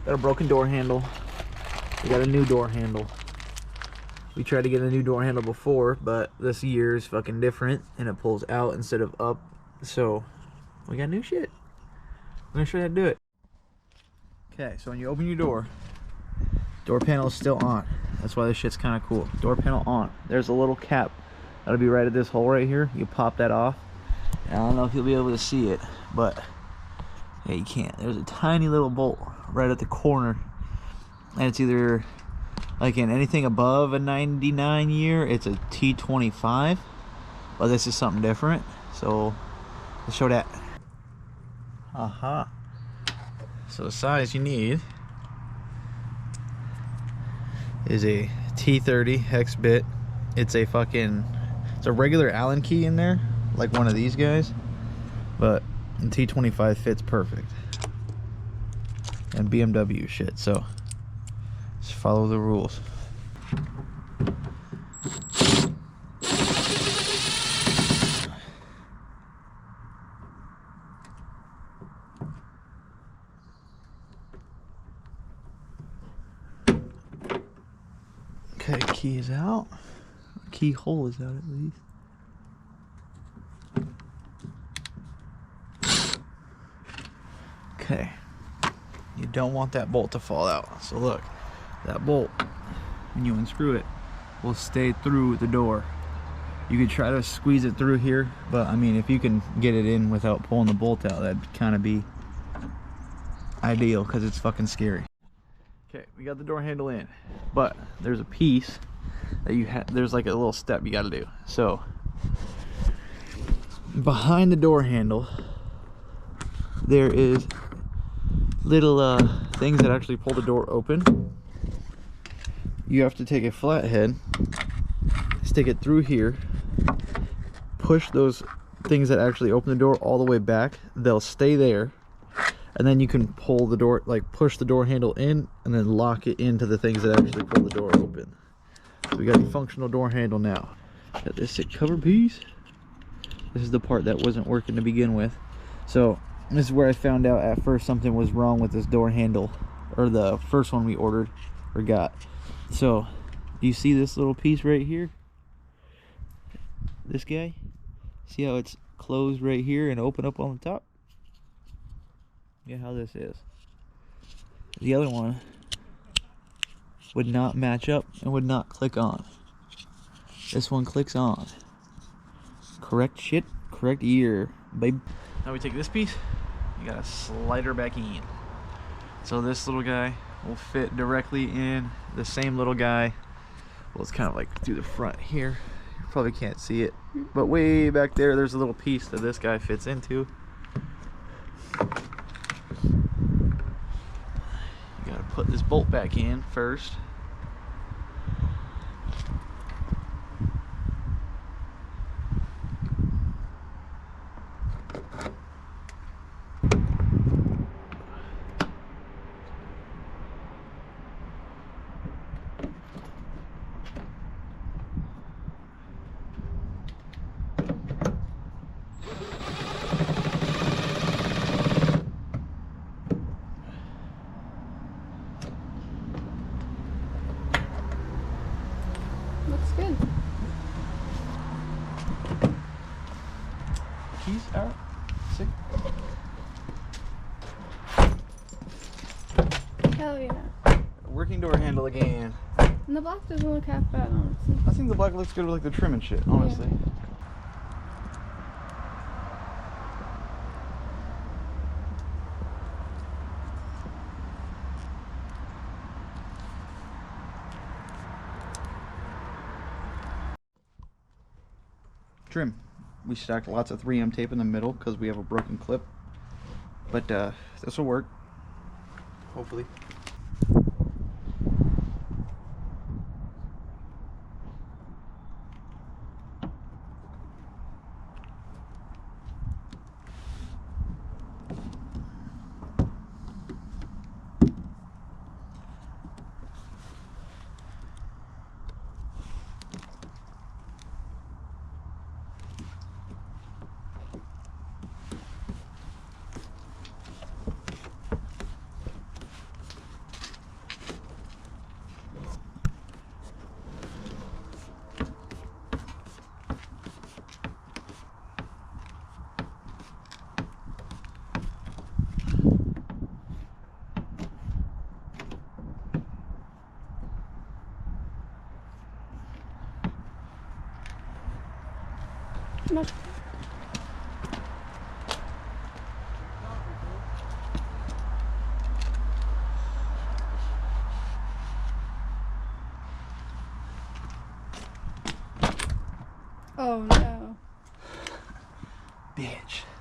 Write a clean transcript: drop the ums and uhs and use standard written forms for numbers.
Got a broken door handle. We got a new door handle. We tried to get a new door handle before, but this year is fucking different and it pulls out instead of up. So we got new shit. I'm gonna show you how to do it. Okay, so when you open your door panel is still on. That's why this shit's kind of cool. Door panel on. There's a little cap that'll be right at this hole right here. You pop that off. And I don't know if you'll be able to see it, but yeah, you can't. There's a tiny little bolt right at the corner, and it's either like in anything above a 99 year, it's a T25, but this is something different. So let's show that. Aha. So the size you need is a T30 hex bit. It's a regular Allen key in there, like one of these guys, but in T25 fits perfect. And BMW shit, so just follow the rules. Okay, key is out. Keyhole is out at least. Okay. You don't want that bolt to fall out. So look, that bolt, when you unscrew it, will stay through the door. You could try to squeeze it through here, but I mean, if you can get it in without pulling the bolt out, that'd kind of be ideal, because it's fucking scary. Okay, we got the door handle in, but there's a piece that there's like a little step you got to do. So behind the door handle there is little things that actually pull the door open. You have to take a flathead, stick it through here, push those things that actually open the door all the way back. They'll stay there, and then you can pull the door, like push the door handle in and then lock it into the things that actually pull the door open. So we got a functional door handle now. Got this cover piece. This is the part that wasn't working to begin with. So this is where I found out at first something was wrong with this door handle, or the first one we ordered or got. So do you see this little piece right here? This guy? See how it's closed right here and open up on the top? Yeah, how this is. The other one would not match up and would not click on. This one clicks on. Correct shit, correct year, babe. Now we take this piece, you gotta slide her back in. So this little guy will fit directly in the same little guy. Well, it's kind of like through the front here. You probably can't see it, but way back there, there's a little piece that this guy fits into. You gotta put this bolt back in first. Looks good. Keys out. Sick. Hell yeah. Working door handle again. And the black doesn't look half bad, honestly. I think the black looks good with like the trim and shit, honestly. Yeah. Trim. We stacked lots of 3M tape in the middle because we have a broken clip. But this will work. Hopefully. bitch.